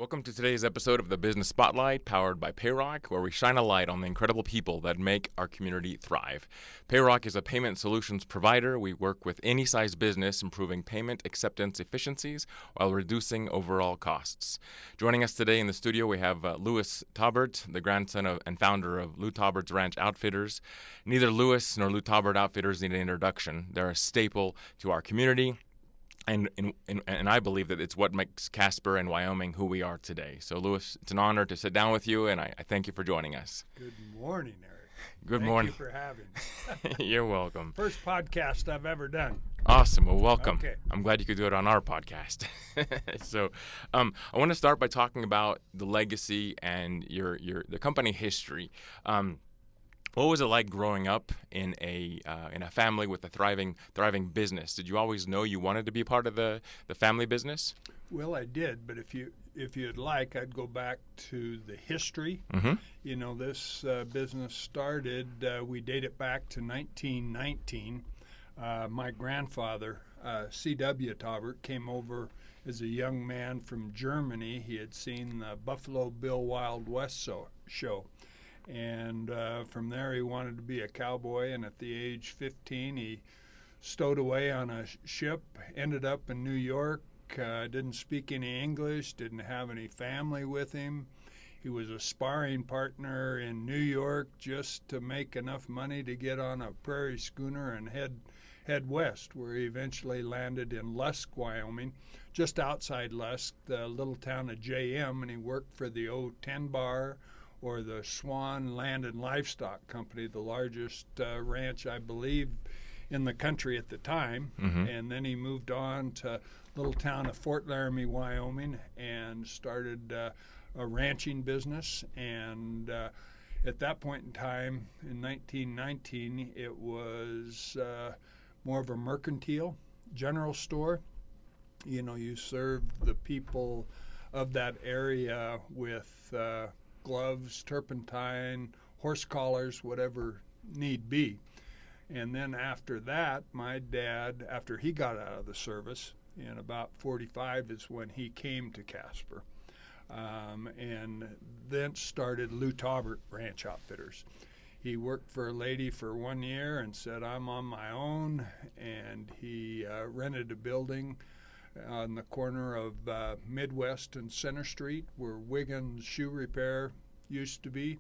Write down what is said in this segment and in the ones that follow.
Welcome to today's episode of the Business Spotlight, powered by Payrock, where we shine a light on the incredible people that make our community thrive. Payrock is a payment solutions provider. We work with any size business, improving payment acceptance efficiencies while reducing overall costs. Joining us today in the studio, we have Louis Taubert, the grandson of and founder of Lou Taubert Ranch Outfitters. Neither Louis nor Lou Taubert Outfitters need an introduction. They're a staple to our community. And I believe that it's what makes Casper and Wyoming who we are today. So, Louis, it's an honor to sit down with you, and I thank you for joining us. Good morning, Eric. Good morning. Thank you for having me. You're welcome. First podcast I've ever done. Awesome. Well, welcome. Okay. I'm glad you could do it on our podcast. So, I want to start by talking about the legacy and the company history. What was it like growing up in a family with a thriving business? Did you always know you wanted to be part of the family business? Well, I did, but if you'd like, I'd go back to the history. Mm-hmm. You know, this business started, we date it back to 1919. My grandfather, C.W. Taubert, came over as a young man from Germany. He had seen the Buffalo Bill Wild West show. And from there, he wanted to be a cowboy. And at the age 15, he stowed away on a ship, ended up in New York, didn't speak any English, didn't have any family with him. He was a sparring partner in New York just to make enough money to get on a prairie schooner and head west, where he eventually landed in Lusk, Wyoming, just outside Lusk, the little town of J.M., and he worked for the old 10 Bar, or the Swan Land and Livestock Company, the largest ranch, I believe, in the country at the time. Mm-hmm. And then he moved on to little town of Fort Laramie, Wyoming, and started a ranching business. And at that point in time, in 1919, it was more of a mercantile general store. You know, you served the people of that area with gloves, turpentine, horse collars, whatever need be. And then after that, my dad, after he got out of the service, in about 45 is when he came to Casper. And then started Lou Taubert Ranch Outfitters. He worked for a lady for 1 year and said, I'm on my own. And he rented a building on the corner of Midwest and Center Street, where Wiggins Shoe Repair used to be.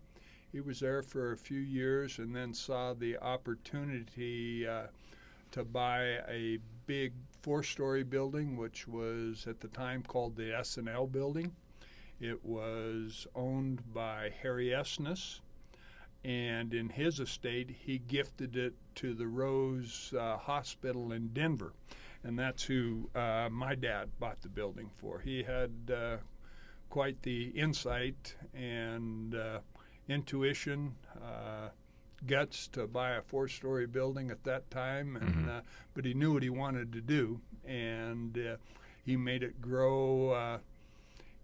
He was there for a few years and then saw the opportunity to buy a big 4-story building, which was at the time called the S&L building. It was owned by Harry Esnes, and in his estate, he gifted it to the Rose Hospital in Denver. And that's who my dad bought the building for. He had quite the insight and intuition, guts to buy a 4-story building at that time. And Mm-hmm. But he knew what he wanted to do, and he made it grow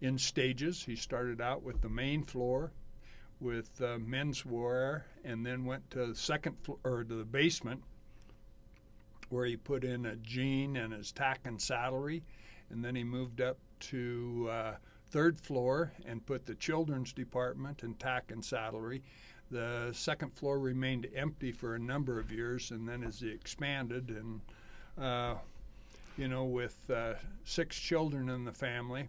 in stages. He started out with the main floor with menswear, and then went to the second floor, or to the basement, where he put in a jean and his tack and saddlery, and then he moved up to third floor and put the children's department and tack and saddlery. The second floor remained empty for a number of years, and then as he expanded, and with 6 children in the family,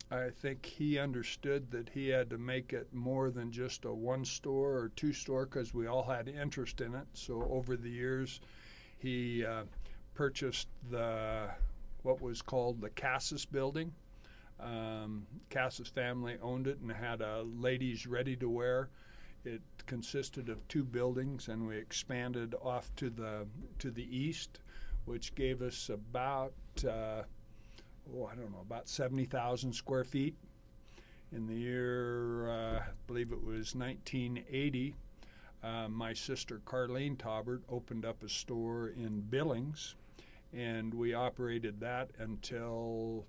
I think he understood that he had to make it more than just a 1-store or 2-store, because we all had interest in it. So over the years, he purchased what was called the Cassis building. Cassis family owned it and had a ladies' ready-to-wear. It consisted of 2 buildings, and we expanded off to the east, which gave us about about 70,000 square feet. In the year, I believe it was 1980, my sister Carlene Taubert opened up a store in Billings, and we operated that until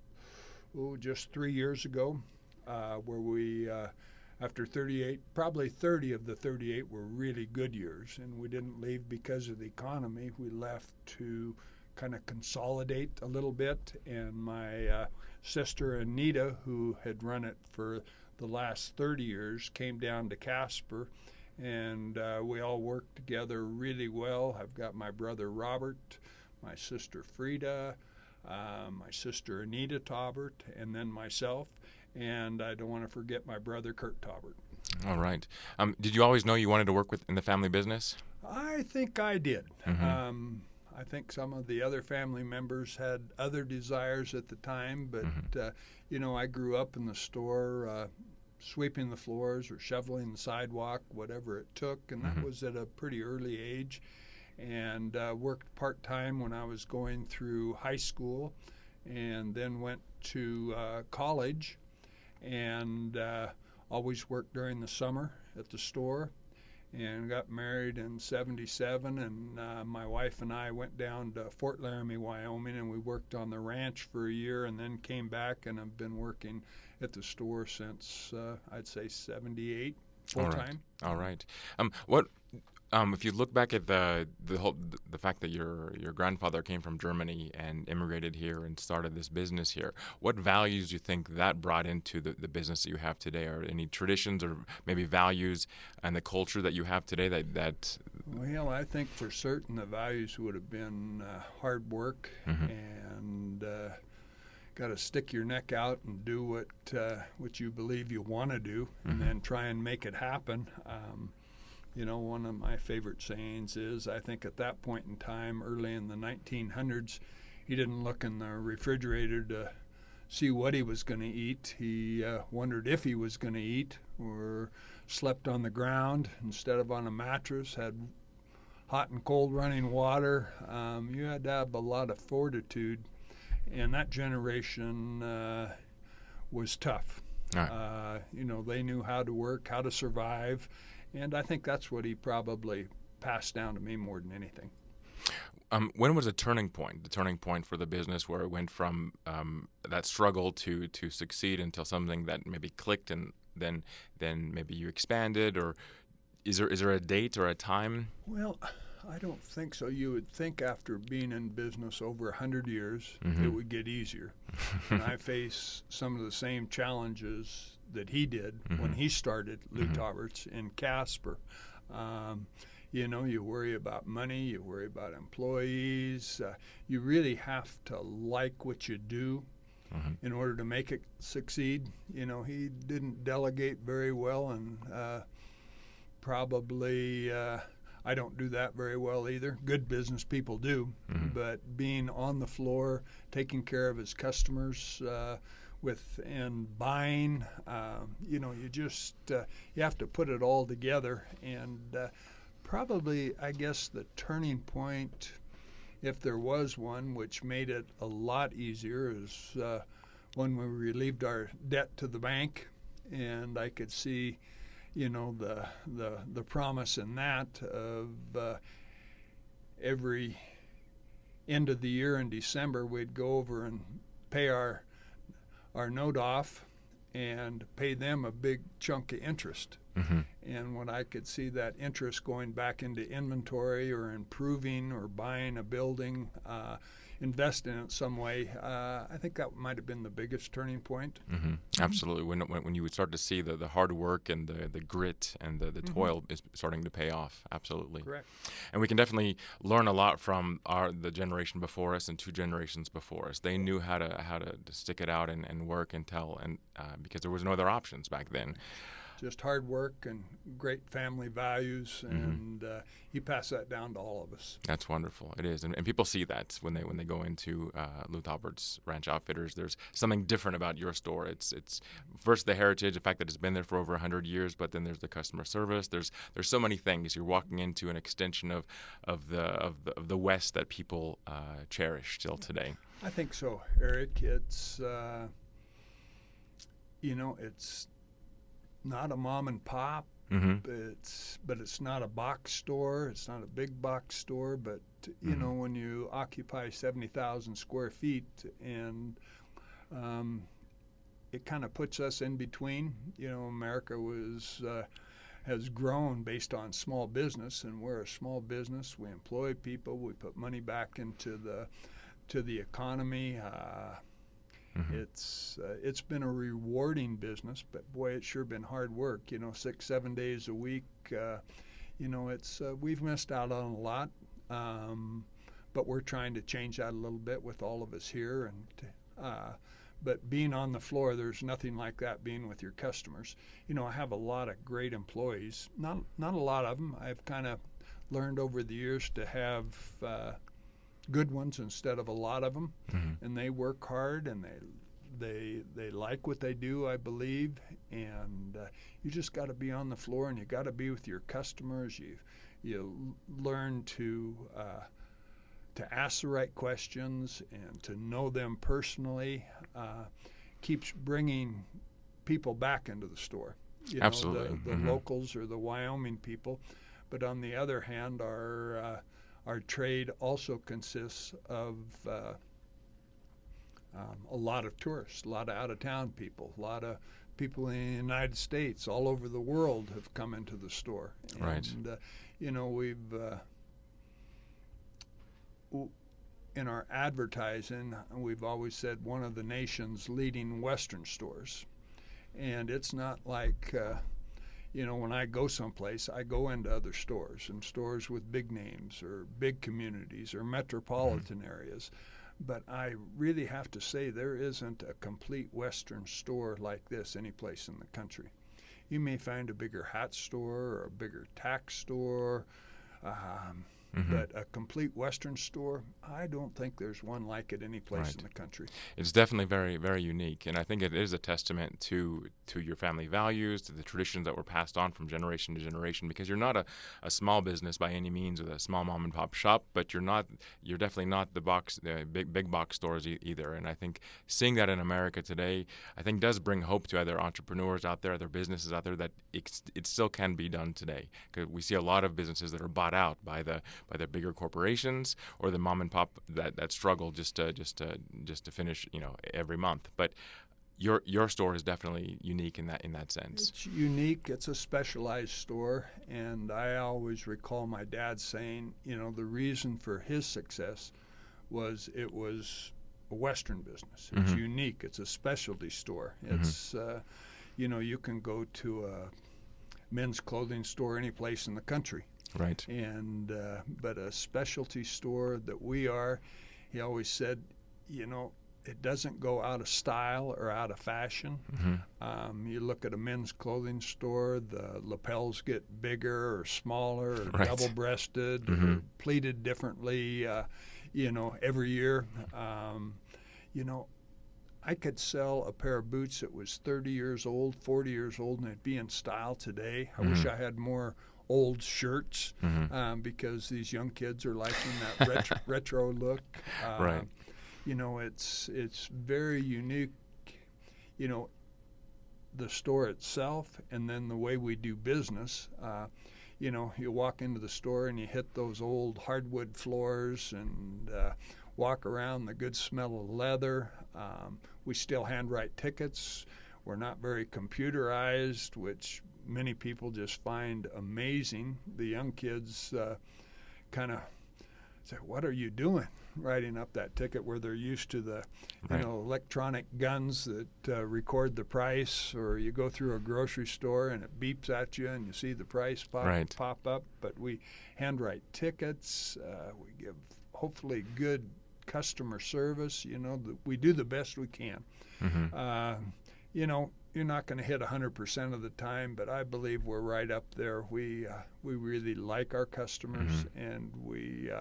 just 3 years ago, where we, after 38, probably 30 of the 38 were really good years, and we didn't leave because of the economy. We left to kind of consolidate a little bit. And my sister Anita, who had run it for the last 30 years, came down to Casper, and we all worked together really well. I've got my brother Robert, my sister Frida, my sister Anita Taubert, and then myself. And I don't want to forget my brother Kurt Taubert. All right. Did you always know you wanted to work in the family business? I think I did. I think some of the other family members had other desires at the time, but I grew up in the store sweeping the floors or shoveling the sidewalk, whatever it took, and that was at a pretty early age. And worked part-time when I was going through high school, and then went to college, and always worked during the summer at the store, and got married in '77, and my wife and I went down to Fort Laramie, Wyoming, and we worked on the ranch for a year, and then came back, and I've been working at the store since I'd say '78 full-time. All right. If you look back at the fact that your grandfather came from Germany and immigrated here and started this business here, what values do you think that brought into the business that you have today? Are any traditions or maybe values and the culture that you have today that? Well, I think for certain the values would have been hard work and got to stick your neck out and do what you believe you want to do, and then try and make it happen. One of my favorite sayings is, I think at that point in time, early in the 1900s, he didn't look in the refrigerator to see what he was going to eat. He wondered if he was going to eat, or slept on the ground instead of on a mattress, had hot and cold running water. You had to have a lot of fortitude, and that generation was tough. Right. They knew how to work, how to survive. And I think that's what he probably passed down to me more than anything. When was the turning point for the business, where it went from that struggle to succeed until something that maybe clicked, and then maybe you expanded? Or is there a date or a time? Well, I don't think so. You would think after being in business over 100 years, it would get easier. And I face some of the same challenges that he did when he started Lou Taubert's in Casper. You worry about money, you worry about employees. You really have to like what you do in order to make it succeed. He didn't delegate very well, and probably I don't do that very well either. Good business people do, but being on the floor, taking care of his customers, and buying, you have to put it all together. And probably, I guess, the turning point, if there was one, which made it a lot easier, is when we relieved our debt to the bank, and I could see, the promise in that of every end of the year in December, we'd go over and pay our note off and pay them a big chunk of interest. And when I could see that interest going back into inventory or improving or buying a building, investing in it some way, I think that might have been the biggest turning point. Absolutely. When you would start to see the hard work and the grit and the toil is starting to pay off. Absolutely. Correct. And we can definitely learn a lot from the generation before us and two generations before us. They knew how to stick it out and work and tell, and because there was no other options back then. Just hard work and great family values, and he passed that down to all of us. That's wonderful. It is, and people see that when they go into Lou Taubert's Ranch Outfitters. There's something different about your store. It's first the heritage, the fact that it's been there for over 100 years, but then there's the customer service. There's so many things. You're walking into an extension of the West that people cherish still today. I think so, Eric. It's it's not a mom and pop. But it's not a box store. It's not a big box store. But when you occupy 70,000 square feet, and it kind of puts us in between. America was has grown based on small business, and we're a small business. We employ people. We put money back into the economy. It's been a rewarding business, but boy, it's sure been hard work. 6-7 days a week. It's we've missed out on a lot, but we're trying to change that a little bit with all of us here. But being on the floor, there's nothing like that. Being with your customers. I have a lot of great employees. Not a lot of them. I've kind of learned over the years to have good ones instead of a lot of them, and they work hard and they like what they do, I believe, and you just got to be on the floor and you got to be with your customers. You learn to ask the right questions and to know them personally. Keeps bringing people back into the store. Absolutely. The locals or the Wyoming people, but on the other hand, our trade also consists of a lot of tourists, a lot of out-of-town people, a lot of people in the United States, all over the world have come into the store. Right. And, we've, in our advertising, we've always said one of the nation's leading Western stores. And it's not like, when I go someplace, I go into other stores, and stores with big names or big communities or metropolitan areas. But I really have to say there isn't a complete Western store like this any place in the country. You may find a bigger hat store or a bigger tack store, but a complete Western store, I don't think there's one like it any place in the country. It's definitely very, very unique, and I think it is a testament to your family values, to the traditions that were passed on from generation to generation, because you're not a small business by any means with a small mom and pop shop, but you're definitely not the big box stores either. And I think seeing that in America today, I think does bring hope to other entrepreneurs out there, other businesses out there, that it still can be done today. Because we see a lot of businesses that are bought out by the bigger corporations or the mom and pop that struggle just to finish every month. But your store is definitely unique in that sense. It's unique. It's a specialized store, and I always recall my dad saying, the reason for his success was it was a Western business. It's unique. It's a specialty store. It's you can go to a men's clothing store any place in the country. Right. And but a specialty store that we are, he always said, it doesn't go out of style or out of fashion. You look at a men's clothing store, the lapels get bigger or smaller or double-breasted or pleated differently, every year. I could sell a pair of boots that was 30 years old, 40 years old, and it'd be in style today. I wish I had more old shirts because these young kids are liking that retro look. Right. It's very unique. The store itself, and then the way we do business. You walk into the store and you hit those old hardwood floors and walk around the good smell of leather. We still handwrite tickets. We're not very computerized, which many people just find amazing. The young kids kind of say, "What are you doing?" writing up that ticket, where they're used to the electronic guns that record the price, or you go through a grocery store and it beeps at you and you see the price pop up. But we handwrite tickets. We give hopefully good customer service. We do the best we can. You're not going to hit 100% of the time, but I believe we're right up there. We really like our customers, and we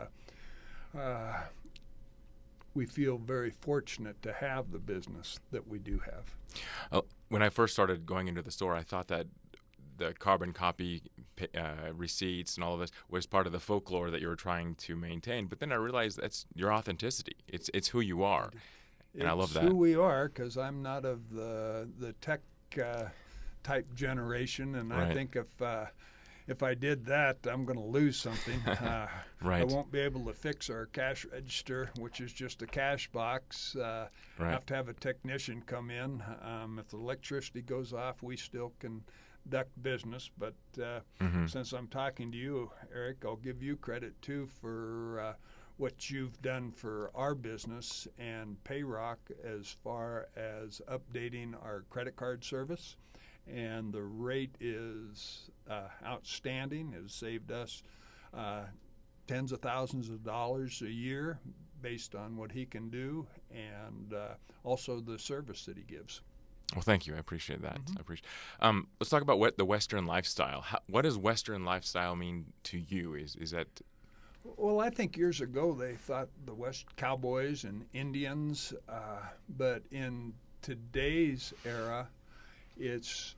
feel very fortunate to have the business that we do have. When I first started going into the store, I thought that the carbon copy receipts and all of this was part of the folklore that you were trying to maintain. But then I realized that's your authenticity. It's who you are. And I love that. It's who we are, because I'm not of the tech type generation, and I think if I did that, I'm going to lose something. I won't be able to fix our cash register, which is just a cash box. Have to have a technician come in. If the electricity goes off, we still can duck business, but since I'm talking to you, Eric, I'll give you credit too for what you've done for our business and Payrock as far as updating our credit card service. And the rate is outstanding. It has saved us tens of thousands of dollars a year based on what he can do, and also the service that he gives. Well, thank you. I appreciate that. I appreciate. Let's talk about what the Western lifestyle. What does Western lifestyle mean to you? Is that? Well, I think years ago they thought the West cowboys and Indians, but in today's era, it's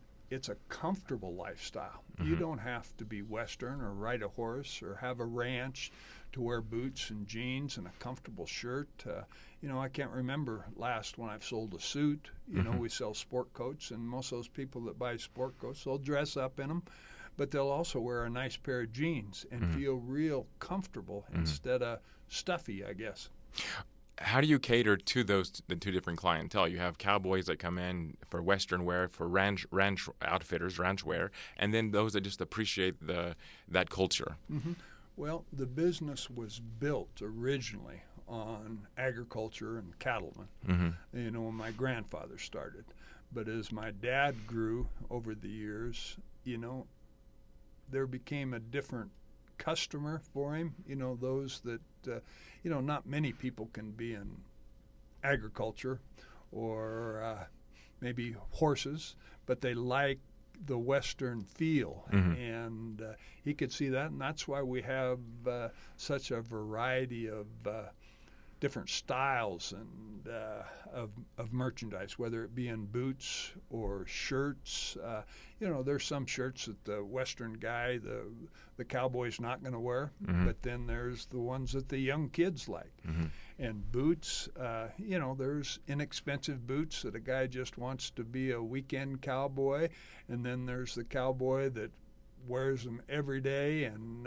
a comfortable lifestyle. You don't have to be Western or ride a horse or have a ranch to wear boots and jeans and a comfortable shirt. I can't remember last when I've sold a suit. We sell sport coats, and most of those people that buy sport coats, they'll dress up in them, but they'll also wear a nice pair of jeans and feel real comfortable instead of stuffy, I guess. How do you cater to the two different clientele? You have cowboys that come in for Western wear, for ranch outfitters, ranch wear, and then those that just appreciate that culture. Well, the business was built originally on agriculture and cattlemen, when my grandfather started. But as my dad grew over the years, there became a different customer for him, those that, not many people can be in agriculture or maybe horses, but they like the Western feel, and he could see that, and that's why we have such a variety of different styles and of merchandise, whether it be in boots or shirts. There's some shirts that the Western guy, the cowboy's not going to wear, but then there's the ones that the young kids like. And boots, there's inexpensive boots that a guy just wants to be a weekend cowboy, and then there's the cowboy that wears them every day and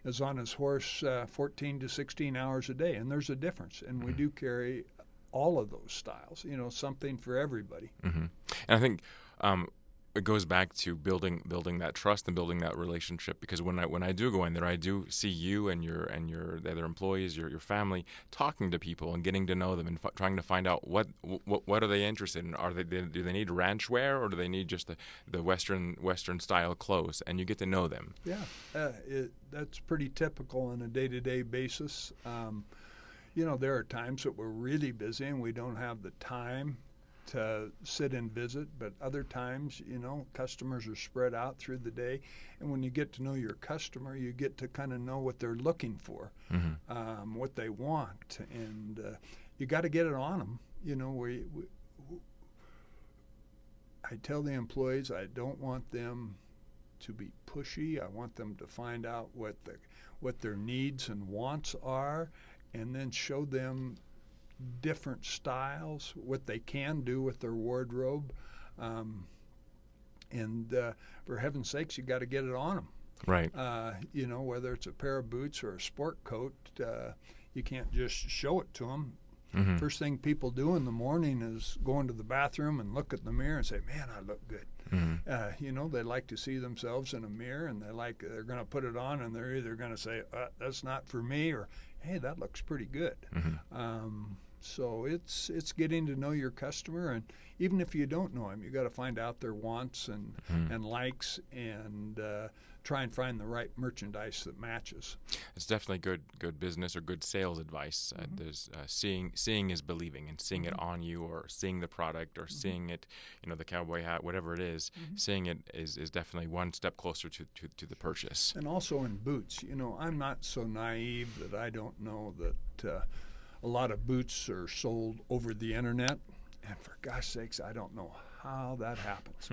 is on his horse 14 to 16 hours a day, and there's a difference. And we do carry all of those styles, something for everybody. And I think it goes back to building that trust and building that relationship, because when I do go in there, I do see you and the other employees, your family, talking to people and getting to know them and trying to find out what are they interested in. Do they need ranch wear, or do they need just the Western style clothes? And you get to know them. Yeah, that's pretty typical on a day-to-day basis. There are times that we're really busy and we don't have the time to sit and visit, but other times, customers are spread out through the day, and when you get to know your customer, you get to kind of know what they're looking for, what they want, and you got to get it on them. I tell the employees I don't want them to be pushy. I want them to find out what their needs and wants are, and then show them different styles, what they can do with their wardrobe, and for heaven's sakes, you got to get it on them. Right. Whether it's a pair of boots or a sport coat, you can't just show it to them. First thing people do in the morning is go into the bathroom and look at the mirror and say, "Man, I look good." They like to see themselves in a mirror, and they're going to put it on, and they're either going to say, "That's not for me," or "Hey, that looks pretty good." So it's getting to know your customer, and even if you don't know them, you got to find out their wants and likes, and try and find the right merchandise that matches. It's definitely good business or good sales advice. There's seeing is believing, and seeing it on you, or seeing the product, or seeing it, the cowboy hat, whatever it is. Seeing it is definitely one step closer to the purchase. And also in boots, I'm not so naive that I don't know that a lot of boots are sold over the internet, and for gosh sakes, I don't know how that happens.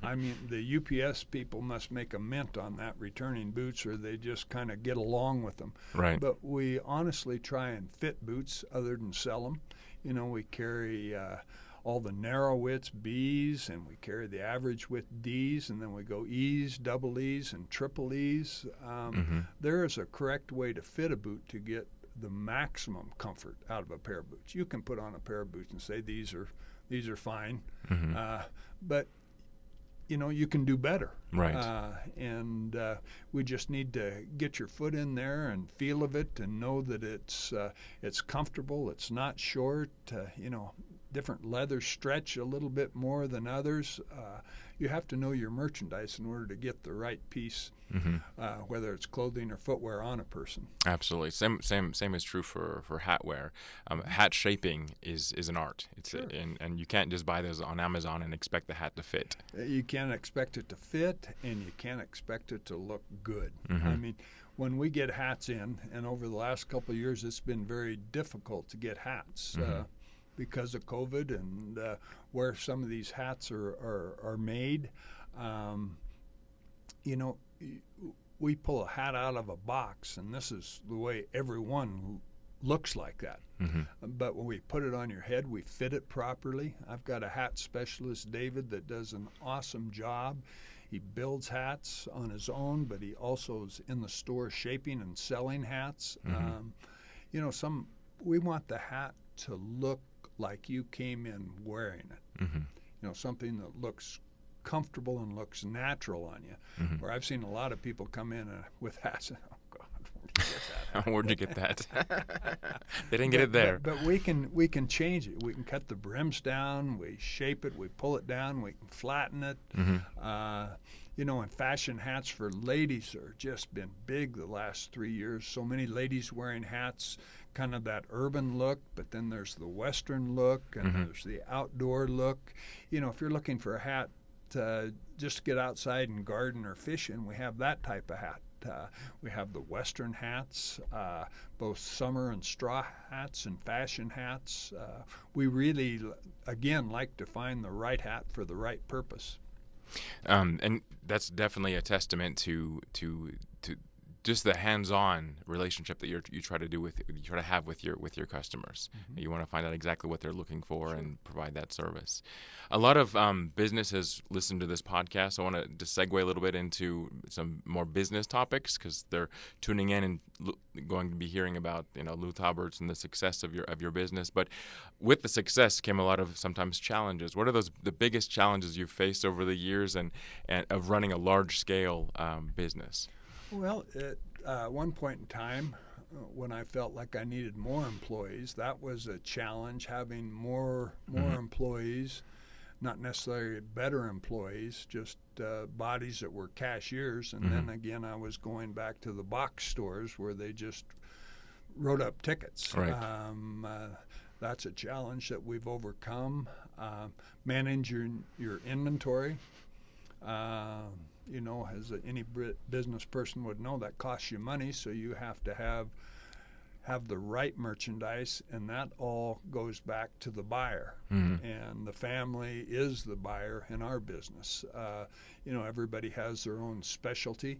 I mean, the UPS people must make a mint on that returning boots, or they just kind of get along with them. Right. But we honestly try and fit boots other than sell them. We carry all the narrow widths, Bs, and we carry the average width, Ds, and then we go Es, double Es, and triple Es. There is a correct way to fit a boot to get the maximum comfort out of a pair of boots. You can put on a pair of boots and say these are fine, but you can do better. Right. And we just need to get your foot in there and feel of it and know that it's comfortable, it's not short. Different leathers stretch a little bit more than others. You have to know your merchandise in order to get the right piece, whether it's clothing or footwear on a person. Absolutely. Same is true for hat wear. Hat shaping is an art. Sure. And you can't just buy those on Amazon and expect the hat to fit. You can't expect it to fit, and you can't expect it to look good. Mm-hmm. I mean, when we get hats in, and over the last couple of years, it's been very difficult to get hats. Because of COVID and where some of these hats are made. We pull a hat out of a box, and this is the way everyone looks like that. But when we put it on your head, we fit it properly. I've got a hat specialist, David, that does an awesome job. He builds hats on his own, but he also is in the store shaping and selling hats. We want the hat to look like you came in wearing it. Something that looks comfortable and looks natural on you. Where I've seen a lot of people come in with hats. Oh God, where'd you get that? They didn't get it there. But we can change it. We can cut the brims down. We shape it. We pull it down. We can flatten it. And fashion hats for ladies are just been big the last 3 years. So many ladies wearing hats, kind of that urban look, but then there's the Western look, and there's the outdoor look. If you're looking for a hat to just get outside and garden or fishing, we have that type of hat. We have the Western hats, both summer and straw hats and fashion hats. We really, again, like to find the right hat for the right purpose. And that's definitely a testament to just the hands-on relationship that you try to have with your customers. You want to find out exactly what they're looking for. Sure. And provide that service. A lot of businesses listen to this podcast. I want to just segue a little bit into some more business topics because they're tuning in and going to be hearing about Lou Taubert's and the success of your business. But with the success came a lot of sometimes challenges. What are the biggest challenges you've faced over the years and of running a large-scale business? Well, at one point in time, when I felt like I needed more employees, that was a challenge, having more employees, not necessarily better employees, just bodies that were cashiers. And then again, I was going back to the box stores where they just wrote up tickets. Right. That's a challenge that we've overcome. Managing your inventory. As any business person would know, that costs you money, so you have to have the right merchandise, and that all goes back to the buyer. And the family is the buyer in our business. Everybody has their own specialty.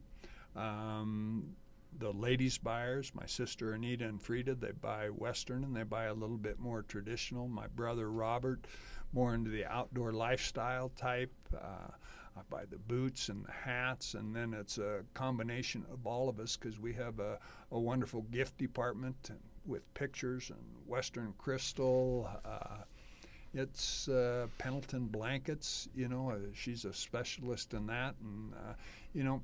The ladies buyers, my sister Anita and Frida, they buy Western and they buy a little bit more traditional. My brother Robert, more into the outdoor lifestyle type. I buy the boots and the hats, and then it's a combination of all of us because we have a wonderful gift department with pictures and Western crystal. It's Pendleton blankets. She's a specialist in that, and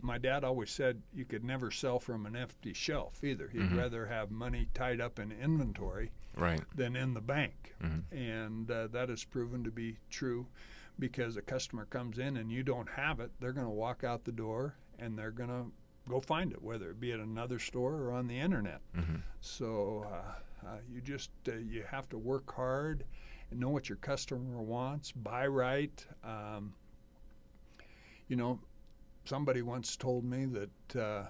my dad always said you could never sell from an empty shelf either. He'd rather have money tied up in inventory than in the bank, and that has proven to be true. Because a customer comes in and you don't have it, they're going to walk out the door and they're going to go find it, whether it be at another store or on the internet. So you have to work hard and know what your customer wants, buy right. Somebody once told me that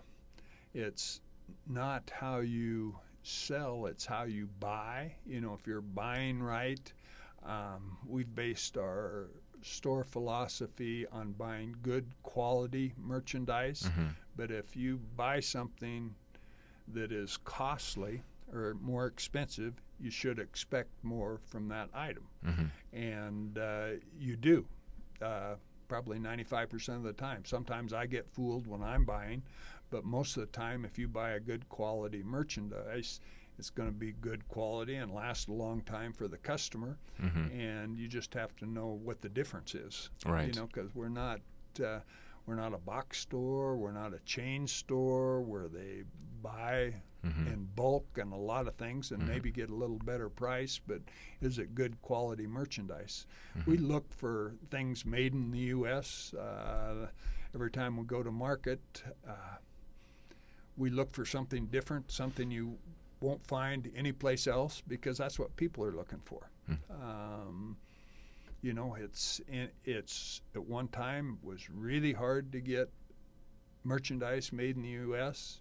it's not how you sell, it's how you buy. If you're buying right, we've based our store philosophy on buying good quality merchandise. But if you buy something that is costly or more expensive, you should expect more from that item. And you do, probably 95% of the time. Sometimes I get fooled when I'm buying, but most of the time if you buy a good quality merchandise It's going to be good quality and last a long time for the customer. And you just have to know what the difference is. Right. Because we're not a box store. We're not a chain store where they buy in bulk and a lot of things and maybe get a little better price, but is it good quality merchandise? We look for things made in the U.S. Every time we go to market, we look for something different, something you won't find anyplace else, because that's what people are looking for. It's at one time was really hard to get merchandise made in the U.S.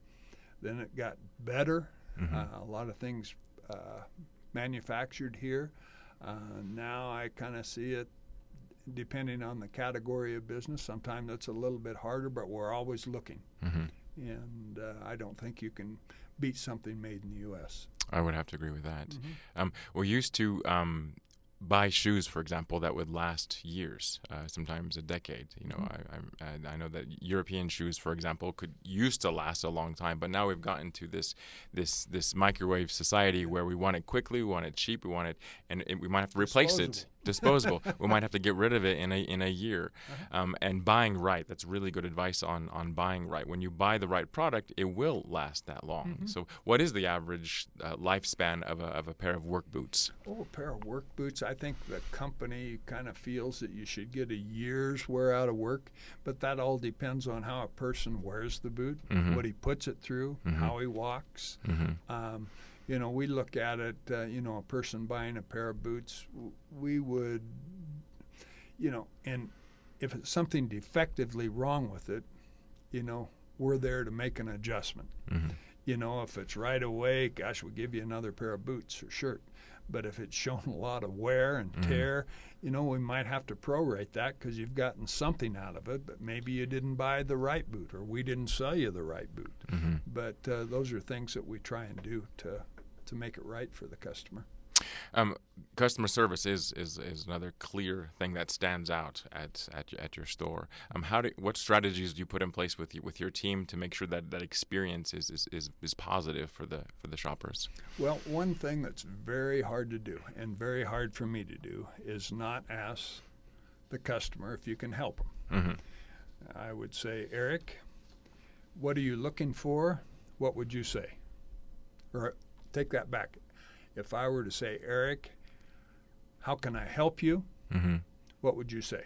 Then it got better. A lot of things manufactured here. Now I kind of see it, depending on the category of business. Sometimes it's a little bit harder, but we're always looking. And I don't think you can beat something made in the U.S. I would have to agree with that. We used to buy shoes, for example, that would last years, sometimes a decade. I know that European shoes, for example, used to last a long time, but now we've gotten to this microwave society where we want it quickly, we want it cheap, we want it, and we might have to replace it. Disposable. We might have to get rid of it in a year. And buying right, that's really good advice on buying right. When you buy the right product, it will last that long. So what is the average lifespan of a pair of work boots? A pair of work boots, I think the company kind of feels that you should get a year's wear out of work, but that all depends on how a person wears the boot, what he puts it through, how he walks. We look at it, a person buying a pair of boots, we would, and if it's something defectively wrong with it, we're there to make an adjustment. If it's right away, gosh, we'll give you another pair of boots or shirt. But if it's shown a lot of wear and tear, we might have to prorate that because you've gotten something out of it, but maybe you didn't buy the right boot or we didn't sell you the right boot. But those are things that we try and do to make it right for the customer. Customer service is another clear thing that stands out at your store. What strategies do you put in place with your team to make sure that experience is positive for the shoppers? Well, one thing that's very hard to do and very hard for me to do is not ask the customer if you can help them. I would say, Eric, what are you looking for? What would you say? Or take that back. If I were to say, Eric, how can I help you? What would you say?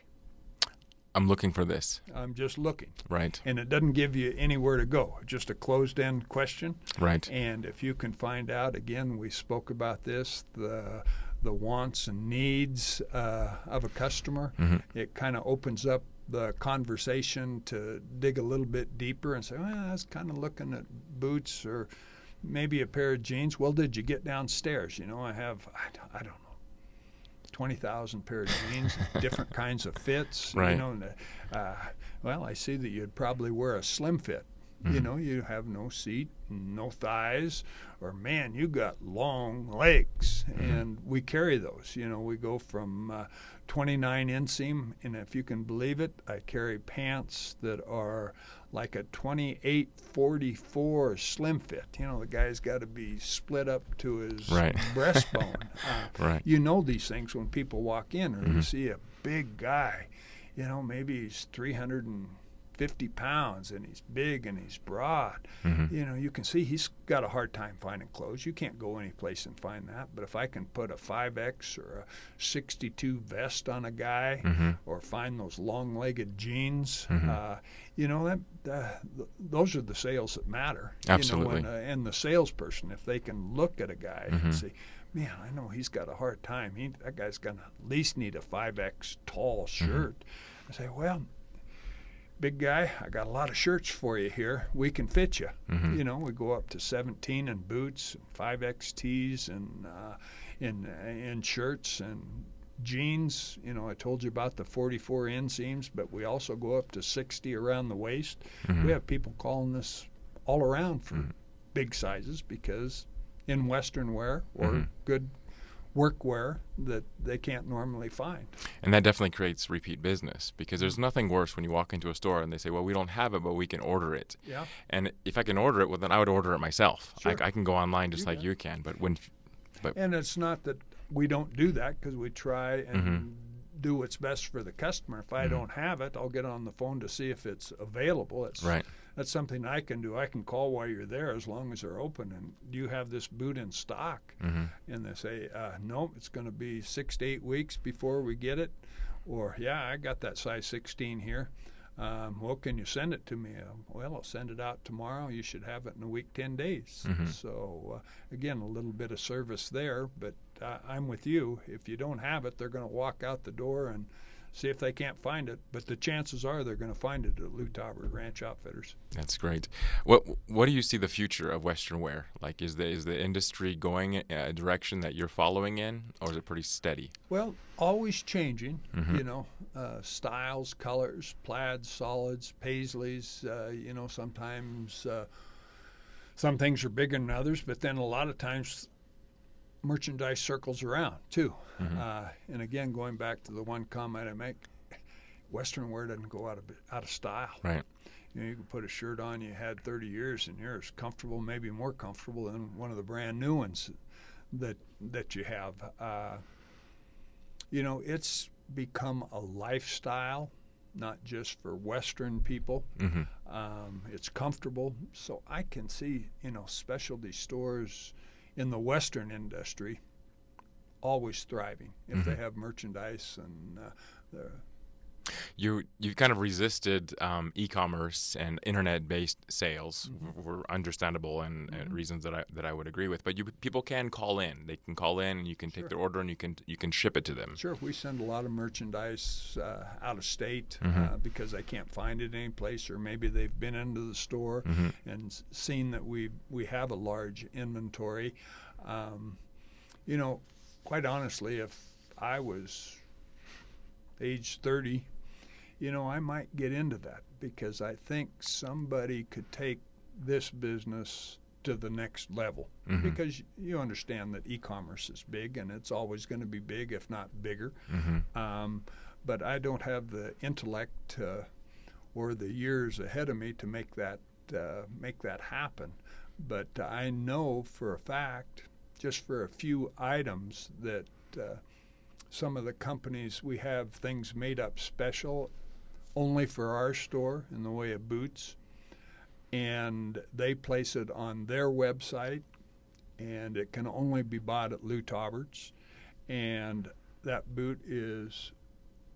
I'm looking for this. I'm just looking. Right. And it doesn't give you anywhere to go. Just a closed-end question. Right. And if you can find out, again, we spoke about this, the wants and needs of a customer, it kind of opens up the conversation to dig a little bit deeper and say, well, I was kind of looking at boots or maybe a pair of jeans. Well, did you get downstairs? I have, I don't know, 20,000 pair of jeans, different kinds of fits. Right. Well, I see that you'd probably wear a slim fit. You have no seat, no thighs, or man, you got long legs, and we carry those. We go from 29 inseam, and if you can believe it, I carry pants that are like a 28-44 slim fit. The guy's got to be split up to his breastbone. These things when people walk in, or you see a big guy, maybe he's 350 pounds and he's big and he's broad. You can see he's got a hard time finding clothes. You can't go any place and find that. But if I can put a 5X or a 62 vest on a guy, or find those long-legged jeans, those are the sales that matter. Absolutely. And the salesperson, if they can look at a guy and say, man, I know he's got a hard time. That guy's going to at least need a 5X tall shirt. I say, well, big guy, I got a lot of shirts for you here. We can fit you. We go up to 17 in boots, and 5X tees, and in shirts and jeans. I told you about the 44 inseams, but we also go up to 60 around the waist. We have people calling us all around for big sizes because in Western wear or good workwear that they can't normally find. And that definitely creates repeat business, because there's nothing worse when you walk into a store and they say, well, we don't have it, but we can order it. Yeah. And if I can order it, well, then I would order it myself. Sure. I can go online just You like bet. you can. And it's not that we don't do that, because we try and do what's best for the customer. If I don't have it, I'll get on the phone to see if it's available. Right. That's something I can do. I can call while you're there as long as they're open. And do you have this boot in stock? And they say, no, it's going to be 6 to 8 weeks before we get it. Or, yeah, I got that size 16 here. Well, can you send it to me? Well, I'll send it out tomorrow. You should have it in a week, 10 days. So, again, a little bit of service there. But I'm with you. If you don't have it, they're going to walk out the door and see if they can't find it. But the chances are they're going to find it at Lou Taubert Ranch Outfitters. That's great. What do you see the future of Western wear? Like, is the industry going a direction that you're following in, or is it pretty steady? Well, always changing, styles, colors, plaids, solids, paisleys, sometimes some things are bigger than others, but then a lot of times merchandise circles around too. And again, going back to the one comment I make, Western wear doesn't go out of style. Right. You can put a shirt on you had 30 years and you're as comfortable, maybe more comfortable than one of the brand new ones that you have. It's become a lifestyle, not just for Western people. It's comfortable. So I can see, specialty stores in the Western industry always thriving if they have merchandise and You've kind of resisted e-commerce and internet-based sales for understandable and reasons that I would agree with. But people can call in. They can call in, and you can take their order, and you can ship it to them. Sure, we send a lot of merchandise out of state because they can't find it anyplace, or maybe they've been into the store and seen that we have a large inventory. Quite honestly, if I was age 30, I might get into that, because I think somebody could take this business to the next level. Because you understand that e-commerce is big, and it's always going to be big, if not bigger. But I don't have the intellect or the years ahead of me to make that happen. But I know for a fact, just for a few items, that some of the companies, we have things made up special only for our store in the way of boots, and they place it on their website, and it can only be bought at Lou Taubert's, and that boot is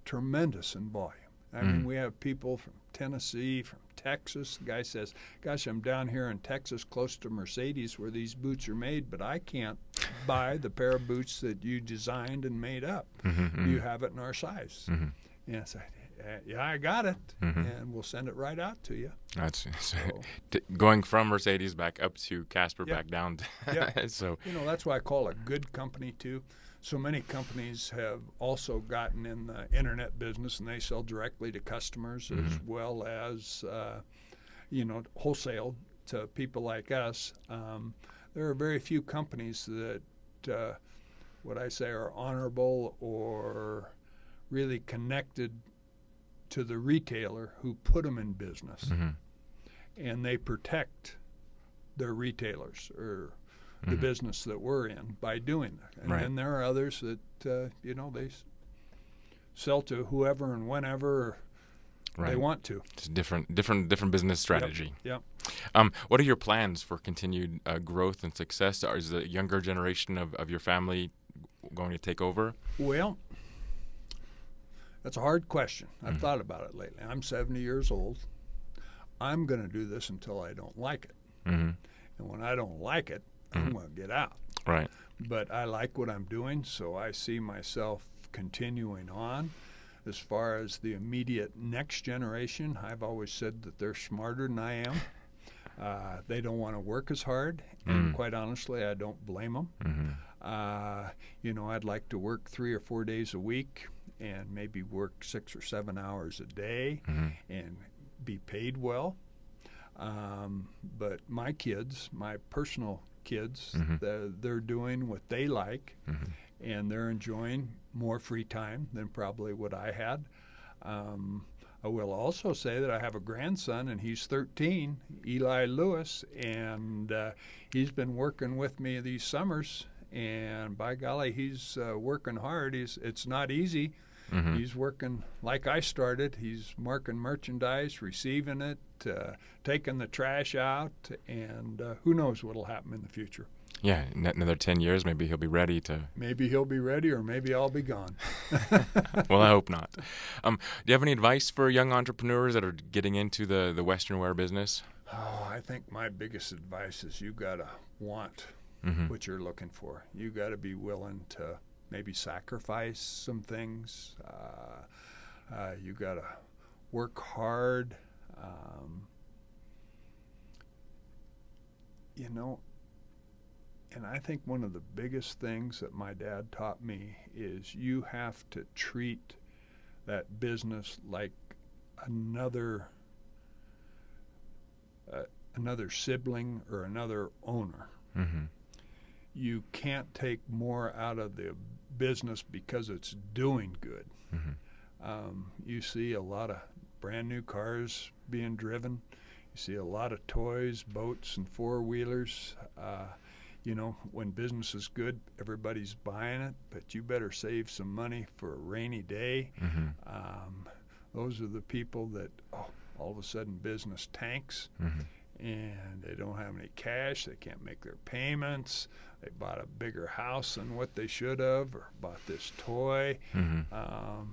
tremendous in volume. I mean, we have people from Tennessee, from Texas. The guy says, gosh, I'm down here in Texas close to Mercedes where these boots are made, but I can't buy the pair of boots that you designed and made up. You have it in our size. And I say, yeah, I got it, and we'll send it right out to you. That's going from Mercedes back up to Casper, back down. So that's why I call it a good company too. So many companies have also gotten in the internet business, and they sell directly to customers as well as wholesale to people like us. There are very few companies that what I say are honorable or really connected to the retailer who put them in business, and they protect their retailers or the business that we're in by doing that. And then there are others that they sell to whoever and whenever they want to. It's different business strategy. Yep. What are your plans for continued growth and success? Is the younger generation of your family going to take over? Well, that's a hard question. I've thought about it lately. I'm 70 years old. I'm going to do this until I don't like it. And when I don't like it, I'm going to get out. Right. But I like what I'm doing, so I see myself continuing on. As far as the immediate next generation, I've always said that they're smarter than I am. They don't want to work as hard, and quite honestly, I don't blame them. I'd like to work 3 or 4 days a week and maybe work 6 or 7 hours a day and be paid well. But my kids, my personal kids, they're doing what they like, and they're enjoying more free time than probably what I had. I will also say that I have a grandson, and he's 13, Eli Lewis, and he's been working with me these summers, and by golly, he's working hard. It's not easy. Mm-hmm. He's working like I started. He's marking merchandise, receiving it, taking the trash out, and who knows what will happen in the future. Yeah, another 10 years, maybe he'll be ready to... Maybe he'll be ready, or maybe I'll be gone. Well, I hope not. Do you have any advice for young entrepreneurs that are getting into the Western wear business? Oh, I think my biggest advice is you got to want Mm-hmm. what you're looking for. You got to be willing to maybe sacrifice some things. You got to work hard. And I think one of the biggest things that my dad taught me is you have to treat that business like another sibling or another owner. Mm-hmm. You can't take more out of the business because it's doing good. Mm-hmm. You see a lot of brand new cars being driven. You see a lot of toys, boats, and four-wheelers. When business is good, everybody's buying it, but you better save some money for a rainy day. Mm-hmm. Those are the people that all of a sudden business tanks. Mm-hmm. And they don't have any cash. They can't make their payments. They bought a bigger house than what they should have, or bought this toy. Mm-hmm.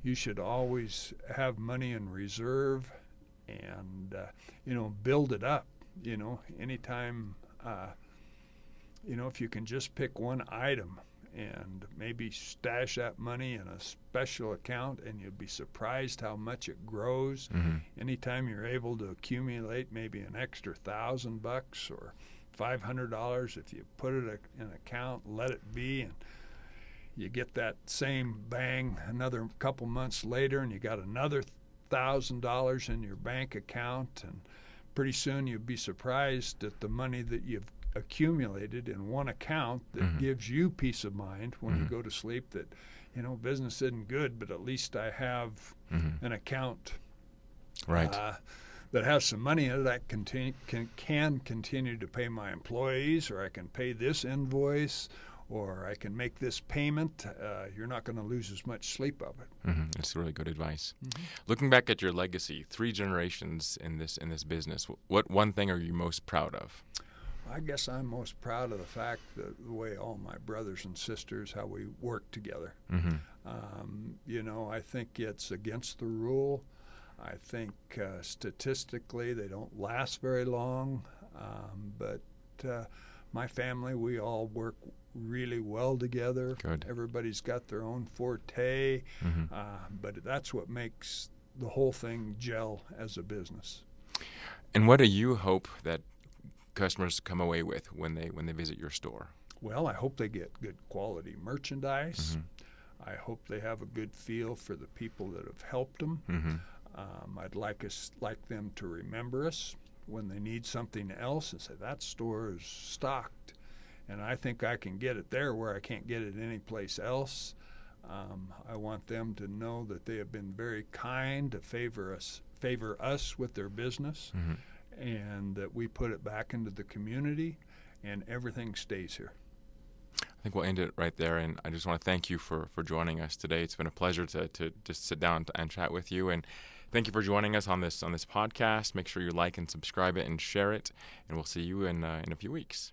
You should always have money in reserve, and build it up. Anytime, if you can just pick one item and maybe stash that money in a special account, and you'll be surprised how much it grows. Mm-hmm. Anytime you're able to accumulate maybe an extra $1,000 or $500, if you put it in an account, let it be, and you get that same bang another couple months later, and you got another $1,000 in your bank account, and pretty soon you'll be surprised at the money that you've accumulated in one account that Mm-hmm. gives you peace of mind when Mm-hmm. you go to sleep, that business isn't good, but at least I have Mm-hmm. an account Right. that has some money in it. I can continue to pay my employees, or I can pay this invoice, or I can make this payment. You're not going to lose as much sleep of it. Mm-hmm. That's really good advice. Mm-hmm. Looking back at your legacy, 3 generations in this business, what one thing are you most proud of? I guess I'm most proud of the fact that the way all my brothers and sisters, how we work together. Mm-hmm. I think it's against the rule. I think statistically they don't last very long, but my family, we all work really well together. Good. Everybody's got their own forte, Mm-hmm. but that's what makes the whole thing gel as a business. And what do you hope that customers come away with when they visit your store? Well, I hope they get good quality merchandise. Mm-hmm. I hope they have a good feel for the people that have helped them. Mm-hmm. I'd like them to remember us when they need something else and say, that store is stocked, and I think I can get it there where I can't get it anyplace else. I want them to know that they have been very kind to favor us with their business, Mm-hmm. and that we put it back into the community, and everything stays here. I think we'll end it right there, and I just want to thank you for joining us today. It's been a pleasure to just sit down and chat with you, and thank you for joining us on this podcast. Make sure you like and subscribe it and share it, and we'll see you in a few weeks.